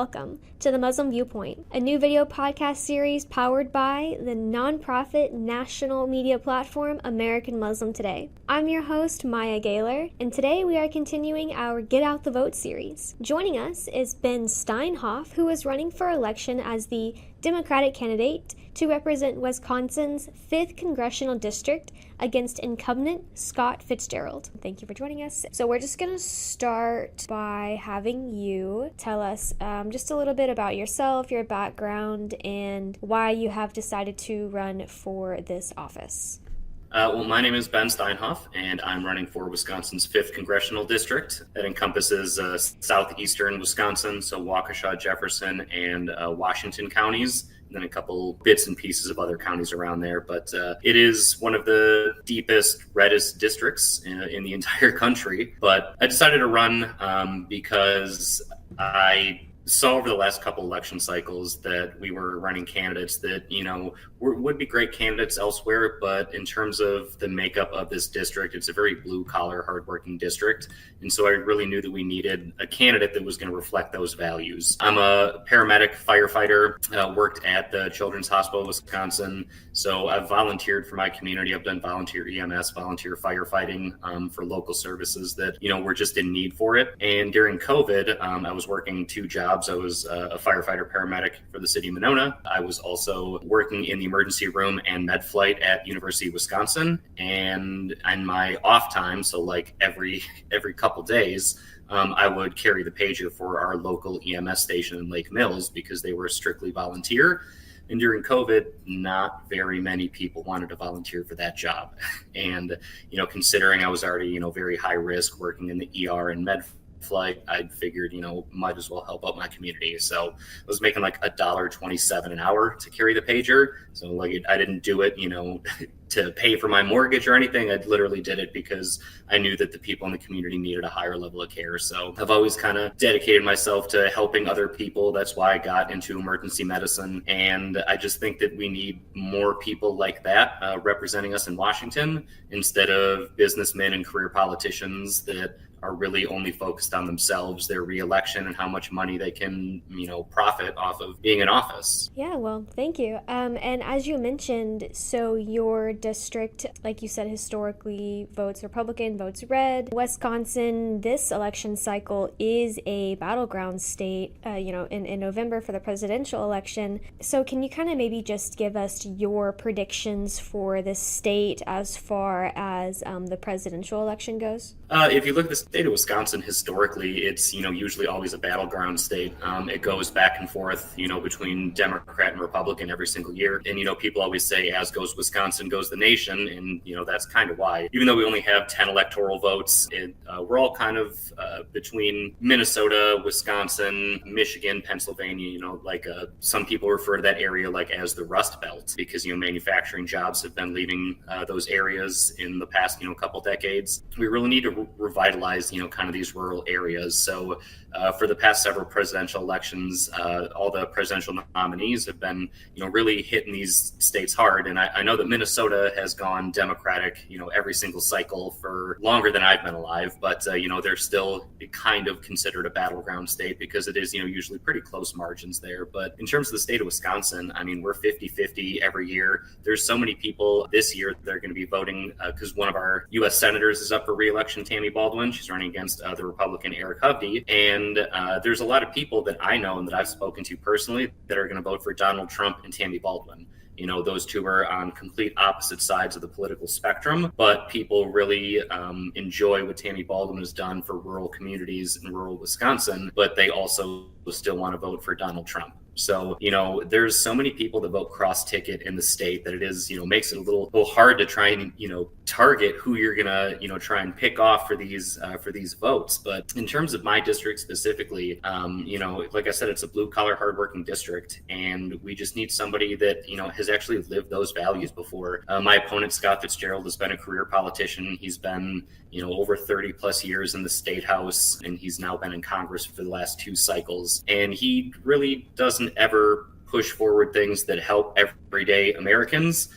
welcome to the Muslim Viewpoint, a new video podcast series powered by the nonprofit national media platform American Muslim Today. I'm your host, Maya Gaylor, and today we are continuing our Get Out the Vote series. Joining us is Ben Steinhoff, who is running for election as the Democratic candidate to represent Wisconsin's 5th Congressional District against incumbent Scott Fitzgerald. Thank you for joining us. So we're just going to start by having you tell us just a little bit about yourself, your background, and why you have decided to run for this office. My name is Ben Steinhoff, and I'm running for Wisconsin's 5th Congressional District. That encompasses southeastern Wisconsin, so Waukesha, Jefferson, and Washington counties, and then a couple bits and pieces of other counties around there. But it is one of the deepest, reddest districts in the entire country. But I decided to run because I saw over the last couple election cycles that we were running candidates that, would be great candidates elsewhere. But in terms of the makeup of this district, it's a very blue collar, hardworking district. And so I really knew that we needed a candidate that was going to reflect those values. I'm a paramedic firefighter, worked at the Children's Hospital of Wisconsin. So I've volunteered for my community. I've done volunteer EMS, volunteer firefighting for local services that, were just in need for it. And during COVID, I was working 2 jobs. I was a firefighter paramedic for the city of Monona. I was also working in the emergency room and med flight at University of Wisconsin. And in my off time, so like every couple days, I would carry the pager for our local EMS station in Lake Mills because they were strictly volunteer. And during COVID, not very many people wanted to volunteer for that job. And, considering I was already, very high risk working in the ER and med flight, I figured, might as well help out my community. So I was making like $1.27 an hour to carry the pager. So I didn't do it, to pay for my mortgage or anything. I literally did it because I knew that the people in the community needed a higher level of care. So I've always kind of dedicated myself to helping other people. That's why I got into emergency medicine. And I just think that we need more people like that representing us in Washington instead of businessmen and career politicians that are really only focused on themselves, their reelection, and how much money they can, profit off of being in office. Yeah, well, thank you. And as you mentioned, so your district, like you said, historically votes Republican, votes red. Wisconsin, this election cycle is a battleground state, in November for the presidential election. So can you kind of maybe just give us your predictions for the state as far as the presidential election goes? If you look at the state of Wisconsin, historically, it's, usually always a battleground state. It goes back and forth, between Democrat and Republican every single year. And, people always say, as goes Wisconsin, goes the nation. And, that's kind of why. Even though we only have 10 electoral votes, we're all kind of between Minnesota, Wisconsin, Michigan, Pennsylvania, some people refer to that area as the Rust Belt because, manufacturing jobs have been leaving those areas in the past, couple decades. We really need to revitalize, kind of these rural areas. So for the past several presidential elections, all the presidential nominees have been, really hitting these states hard. And I know that Minnesota has gone Democratic, every single cycle for longer than I've been alive. But, they're still kind of considered a battleground state because it is, usually pretty close margins there. But in terms of the state of Wisconsin, we're 50-50 every year. There's so many people this year that are going to be voting because one of our U.S. senators is up for re-election, Tammy Baldwin. She's running against the Republican Eric Hovde. And there's a lot of people that I know and that I've spoken to personally that are going to vote for Donald Trump and Tammy Baldwin. Those two are on complete opposite sides of the political spectrum, but people really enjoy what Tammy Baldwin has done for rural communities in rural Wisconsin, but they also still want to vote for Donald Trump. So, there's so many people that vote cross ticket in the state that it is, makes it a little hard to try and, target who you're going to, try and pick off for these votes. But in terms of my district specifically, like I said, it's a blue collar, hardworking district. And we just need somebody that, has actually lived those values before. My opponent, Scott Fitzgerald, has been a career politician. He's been, over 30 plus years in the state house, and he's now been in Congress for the last 2 cycles. And he really doesn't ever push forward things that help everyday Americans.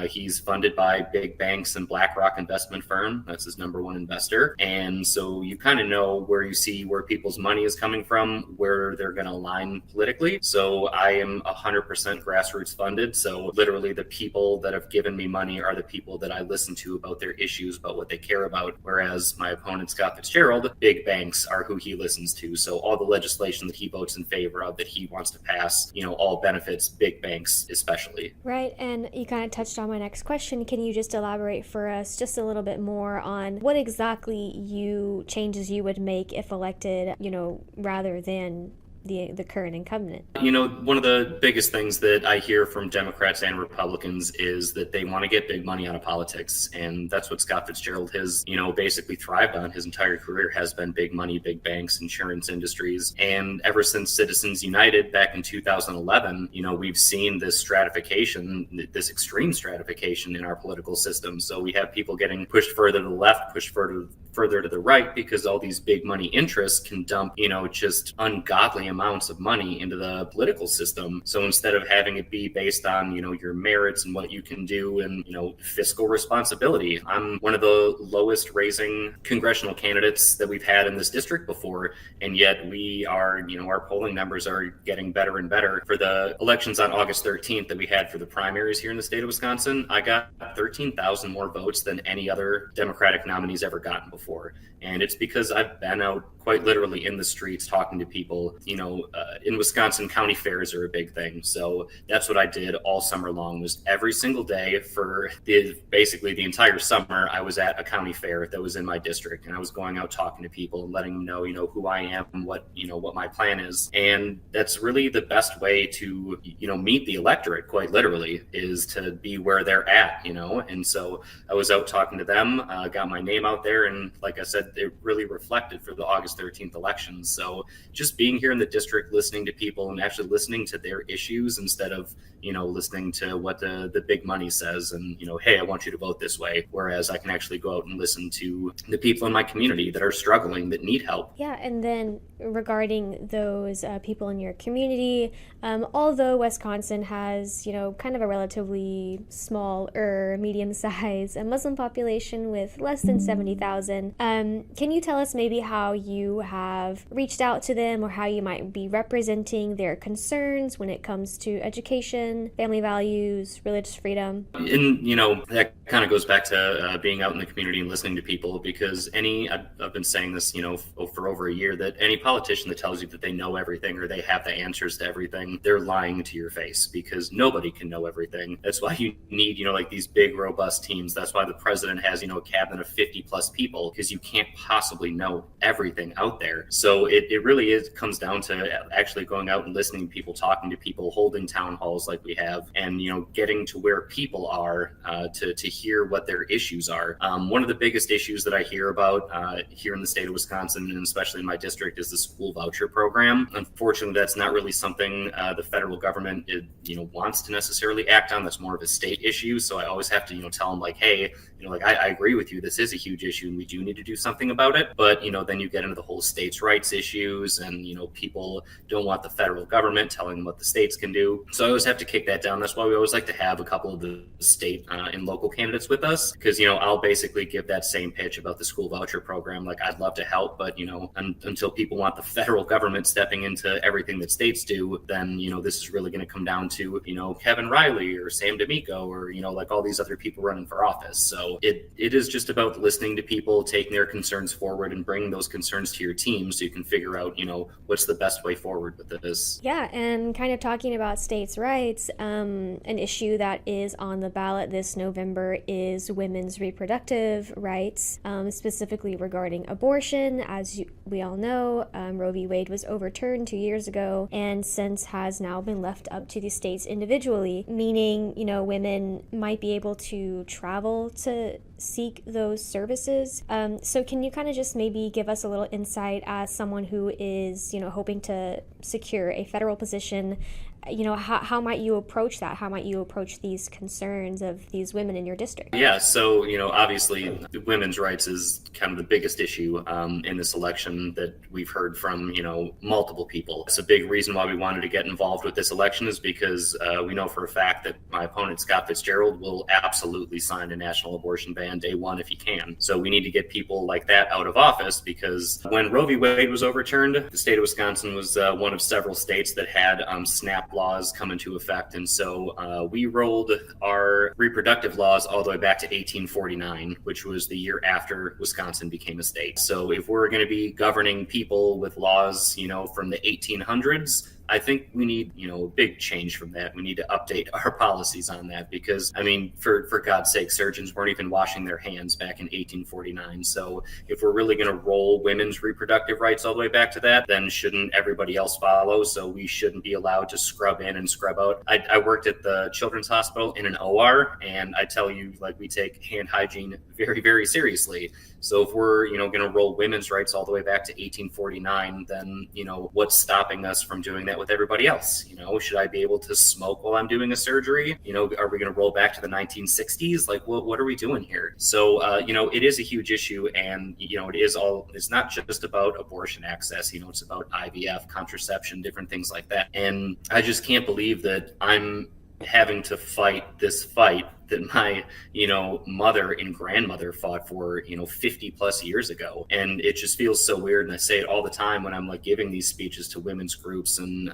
He's funded by big banks and BlackRock investment firm. That's his number one investor. And so you kind of know where you see where people's money is coming from, where they're going to align politically. So I am 100% grassroots funded. So literally the people that have given me money are the people that I listen to about their issues, about what they care about. Whereas my opponent, Scott Fitzgerald, big banks are who he listens to. So all the legislation that he votes in favor of, that he wants to pass, all benefits big banks especially. Right. And you kind of touched on my next question. Can you just elaborate for us just a little bit more on what exactly changes you would make if elected, rather than the current incumbent? One of the biggest things that I hear from Democrats and Republicans is that they want to get big money out of politics. And that's what Scott Fitzgerald has, basically thrived on. His entire career has been big money, big banks, insurance industries. And ever since Citizens United back in 2011, we've seen this stratification, this extreme stratification in our political system. So we have people getting pushed further to the left, pushed further to the right, because all these big money interests can dump, just ungodly amounts of money into the political system. So instead of having it be based on, your merits and what you can do and, fiscal responsibility, I'm one of the lowest raising congressional candidates that we've had in this district before. And yet we are, our polling numbers are getting better and better. For the elections on August 13th that we had for the primaries here in the state of Wisconsin, I got 13,000 more votes than any other Democratic nominees ever gotten before. And it's because I've been out quite literally in the streets talking to people. In Wisconsin, county fairs are a big thing. So that's what I did all summer long, was every single day for basically the entire summer, I was at a county fair that was in my district. And I was going out talking to people and letting them know, who I am and what my plan is. And that's really the best way to, meet the electorate, quite literally, is to be where they're at, And so I was out talking to them, got my name out there. And like I said, it really reflected for the August 13th elections. So just being here in the district, listening to people and actually listening to their issues instead of, listening to what the big money says and, hey, I want you to vote this way. Whereas I can actually go out and listen to the people in my community that are struggling, that need help. Yeah. And then regarding those people in your community, although Wisconsin has, kind of a relatively small or medium-sized Muslim population with less than 70,000, can you tell us maybe how you have reached out to them or how you might be representing their concerns when it comes to education, family values, religious freedom? And, that kind of goes back to being out in the community and listening to people, because I've been saying this, for over a year, that any politician that tells you that they know everything or they have the answers to everything, they're lying to your face, because nobody can know everything. That's why you need, like these big, robust teams. That's why the president has, a cabinet of 50 plus people, because you can't possibly know everything out there. So it really comes down to actually going out and listening to people, talking to people, holding town halls like we have, and, getting to where people are to hear what their issues are. One of the biggest issues that I hear about here in the state of Wisconsin, and especially in my district, is the school voucher program. Unfortunately, that's not really something the federal government wants to necessarily act on. That's more of a state issue. So I always have to tell them, like, hey, I agree with you. This is a huge issue and we do need to do something about it. But then you get into the whole states' rights issues, and people don't want the federal government telling them what the states can do. So I always have to kick that down. That's why we always like to have a couple of the state and local candidates with us, because I'll basically give that same pitch about the school voucher program. Like, I'd love to help, but until people want the federal government stepping into everything that states do, then this is really going to come down to Kevin Riley or Sam D'Amico or like all these other people running for office. So it is just about listening to people, taking their concerns forward and bringing those concerns to your team so you can figure out what's the best way forward with this. Yeah, and kind of talking about states' rights, an issue that is on the ballot this November is women's reproductive rights, specifically regarding abortion. As we all know, Roe v. Wade was overturned 2 years ago and since has now been left up to the states individually, meaning, women might be able to travel to seek those services. So can you kind of just maybe give us a little insight as someone who is, hoping to secure a federal position how might you approach that? How might you approach these concerns of these women in your district? Yeah, so, obviously women's rights is kind of the biggest issue in this election that we've heard from, multiple people. It's a big reason why we wanted to get involved with this election is because we know for a fact that my opponent, Scott Fitzgerald, will absolutely sign a national abortion ban day one if he can. So we need to get people like that out of office because when Roe v. Wade was overturned, the state of Wisconsin was one of several states that had SNAP laws come into effect. And so we rolled our reproductive laws all the way back to 1849, which was the year after Wisconsin became a state. So if we're going to be governing people with laws, from the 1800s, I think we need, a big change from that. We need to update our policies on that because, for God's sake, surgeons weren't even washing their hands back in 1849. So if we're really going to roll women's reproductive rights all the way back to that, then shouldn't everybody else follow? So we shouldn't be allowed to scrub in and scrub out. I worked at the Children's Hospital in an OR, and I tell you, we take hand hygiene very, very seriously. So if we're, going to roll women's rights all the way back to 1849, then, what's stopping us from doing that with everybody else? Should I be able to smoke while I'm doing a surgery? Are we going to roll back to the 1960s? What are we doing here? So, it is a huge issue, and, it's not just about abortion access, it's about IVF, contraception, different things like that. And I just can't believe that I'm having to fight this fight that my, mother and grandmother fought for, 50 plus years ago. And it just feels so weird. And I say it all the time when I'm giving these speeches to women's groups and,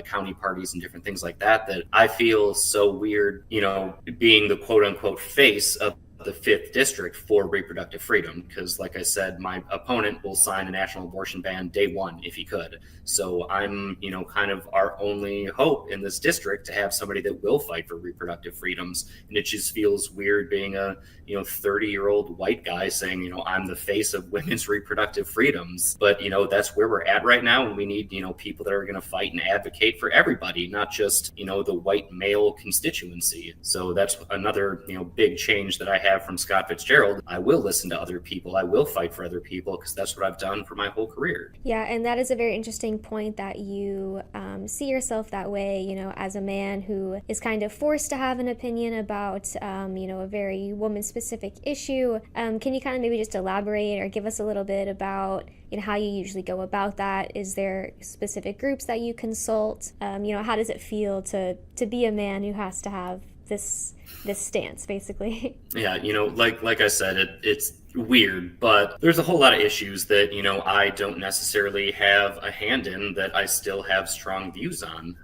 county parties and different things like that, that I feel so weird, being the quote unquote face of the 5th district for reproductive freedom because, like I said, my opponent will sign a national abortion ban day one if he could. So I'm, kind of our only hope in this district to have somebody that will fight for reproductive freedoms. And it just feels weird being a 30-year-old white guy saying, I'm the face of women's reproductive freedoms. But that's where we're at right now, and we need people that are going to fight and advocate for everybody, not just the white male constituency. So that's another big change that I have from Scott Fitzgerald. I will listen to other people. I will fight for other people because that's what I've done for my whole career. Yeah, and that is a very interesting point that you see yourself that way, as a man who is kind of forced to have an opinion about, a very woman-specific issue. Can you kind of maybe just elaborate or give us a little bit about how you usually go about that? Is there specific groups that you consult? How does it feel to be a man who has to have this stance, basically? Yeah, like I said, it's weird, but there's a whole lot of issues that, I don't necessarily have a hand in that I still have strong views on.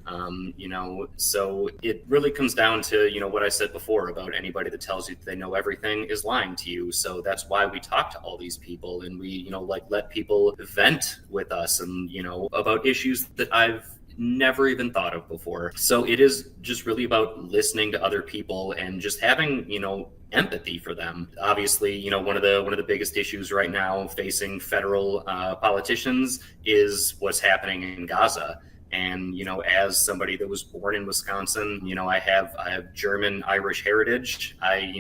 So it really comes down to, what I said before about anybody that tells you they know everything is lying to you. So that's why we talk to all these people and we, let people vent with us and, about issues that I've never even thought of before. So it is just really about listening to other people and just having, empathy for them. Obviously, one of the biggest issues right now facing federal politicians is what's happening in Gaza. And, as somebody that was born in Wisconsin, I have German Irish heritage. I,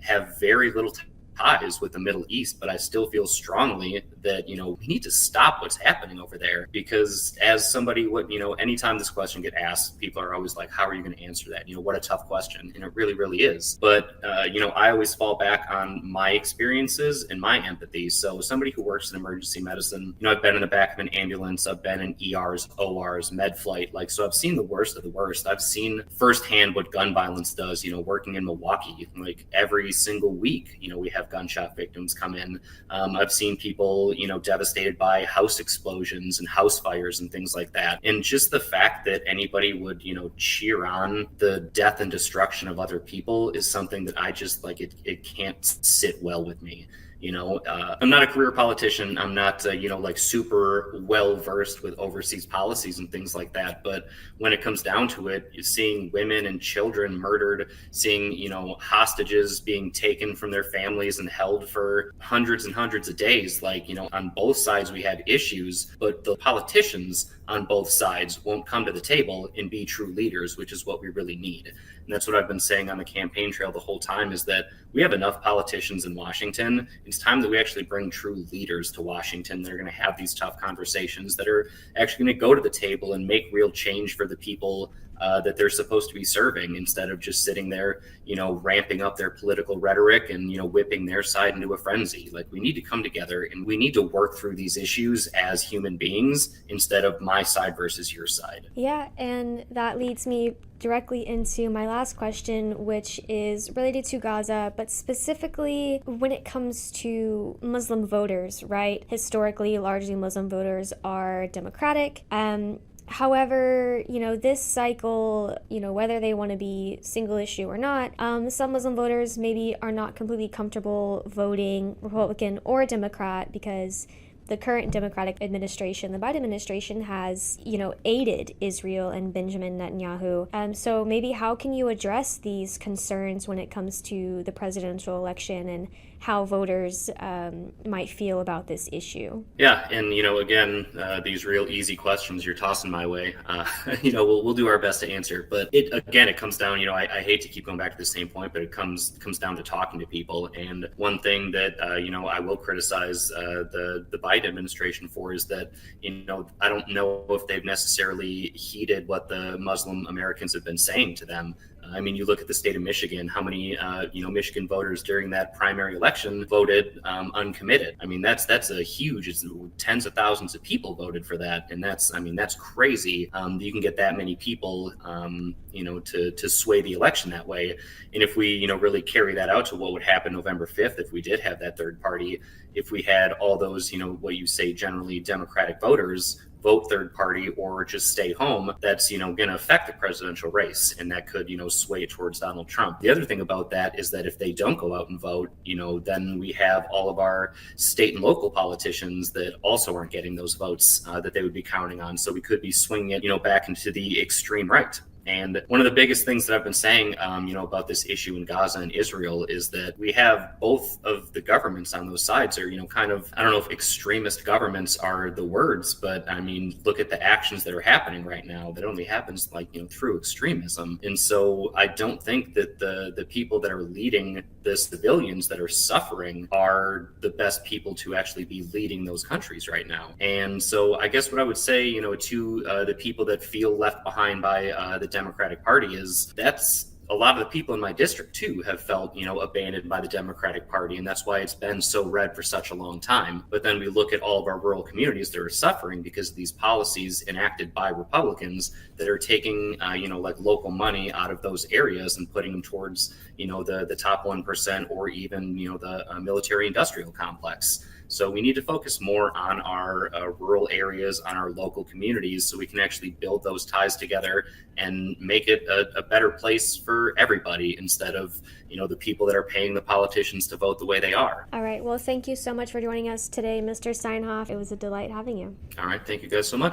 have very little ties with the Middle East, but I still feel strongly that, we need to stop what's happening over there because as somebody would, anytime this question get asked, people are always like, how are you going to answer that? What a tough question. And it really, really is. But, I always fall back on my experiences and my empathy. So somebody who works in emergency medicine, I've been in the back of an ambulance, I've been in ERs, ORs, med flight, so I've seen the worst of the worst. I've seen firsthand what gun violence does, working in Milwaukee, every single week, we have gunshot victims come in. I've seen people, devastated by house explosions and house fires and things like that. And just the fact that anybody would, cheer on the death and destruction of other people is something that I just it can't sit well with me. I'm not a career politician. I'm not, super well versed with overseas policies and things like that. But when it comes down to it, seeing women and children murdered, seeing, hostages being taken from their families and held for hundreds and hundreds of days, on both sides we have issues, but the politicians on both sides won't come to the table and be true leaders, which is what we really need. And that's what I've been saying on the campaign trail the whole time, is that we have enough politicians in Washington. It's time that we actually bring true leaders to Washington that are going to have these tough conversations, that are actually going to go to the table and make real change for the people that they're supposed to be serving, instead of just sitting there, ramping up their political rhetoric and, whipping their side into a frenzy. Like, we need to come together and we need to work through these issues as human beings instead of my side versus your side. Yeah, and that leads me directly into my last question, which is related to Gaza, but specifically when it comes to Muslim voters, right? Historically, largely Muslim voters are Democratic. However, this cycle, whether they want to be single issue or not, some Muslim voters maybe are not completely comfortable voting Republican or Democrat because the current Democratic administration, the Biden administration, has, aided Israel and Benjamin Netanyahu. So maybe how can you address these concerns when it comes to the presidential election and how voters might feel about this issue? Yeah, and again, these real easy questions you're tossing my way. We'll do our best to answer, but it comes down. I hate to keep going back to the same point, but it comes down to talking to people. And one thing that I will criticize the Biden administration for is that I don't know if they've necessarily heeded what the Muslim Americans have been saying to them. You look at the state of Michigan, how many, Michigan voters during that primary election voted uncommitted. That's a huge, it's tens of thousands of people voted for that. And that's crazy. You can get that many people, to sway the election that way. And if we, really carry that out to what would happen November 5th, if we did have that third party, if we had all those, what you say generally Democratic voters vote third party or just stay home, that's, going to affect the presidential race. And that could, sway towards Donald Trump. The other thing about that is that if they don't go out and vote, then we have all of our state and local politicians that also aren't getting those votes that they would be counting on. So we could be swinging it, back into the extreme right. And one of the biggest things that I've been saying, about this issue in Gaza and Israel is that we have both of the governments on those sides are, kind of, I don't know if extremist governments are the words, but look at the actions that are happening right now. That only happens through extremism. And so I don't think that the people that are leading the civilians that are suffering are the best people to actually be leading those countries right now. And so I guess what I would say, to the people that feel left behind by the Democratic Party is that's a lot of the people in my district too have felt, abandoned by the Democratic Party. And that's why it's been so red for such a long time. But then we look at all of our rural communities that are suffering because of these policies enacted by Republicans that are taking, local money out of those areas and putting them towards, the top 1% or even, the military industrial complex. So we need to focus more on our rural areas, on our local communities, so we can actually build those ties together and make it a better place for everybody instead of, the people that are paying the politicians to vote the way they are. All right. Well, thank you so much for joining us today, Mr. Steinhoff. It was a delight having you. All right. Thank you guys so much.